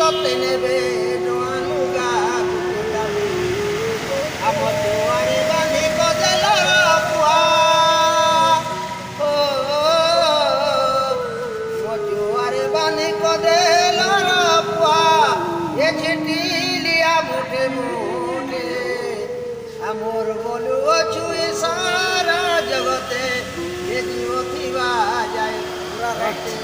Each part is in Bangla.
ତତେ ନେବେ ନୂଆ ଗାବି ଆମ ଦୁଆରେ ବାନ୍ଧି ଗଜେଲର ପୁଆ ମୋ ଦୁଆରେ ବାନ୍ଧି ଗଜେଲର ପୁଆ ଏ ଝିଟିଲିଆ ମୁଠେ ମୁଠେ ଆମର ବୋଲୁ ଅଛୁ ଏ ସାରା ଜଗତେ ଏ জীব থিবা যায় পুরা রাতে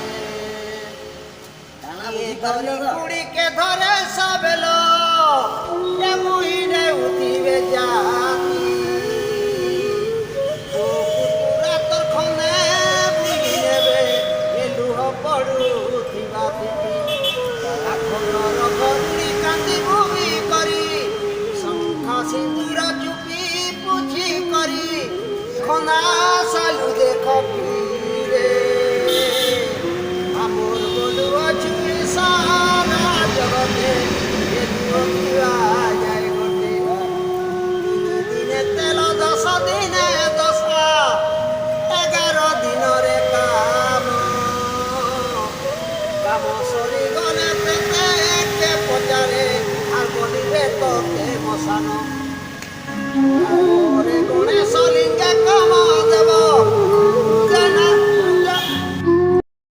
কুড়িকে ধরে সবেলো এ মুহিনে উঠিবে জাতি ও পুতুরা তোর খনে বুঝি নেবে এ লুহ পড়ুথিবা পিঠি আখনর গরুড়ি কান্দি ভূমি করি শঙ্খ সিন্দুর চুপি পুছি করি খনা সালু দেখ ফিরে আমর বলু অছু সারা জগতে এ জীবা যায় গটে দিনে তেল 10 দিনে 10 11 দিনরে কাম কাম সরি গলে পেতে একে পচারে আর বলিবে তোকে মশানো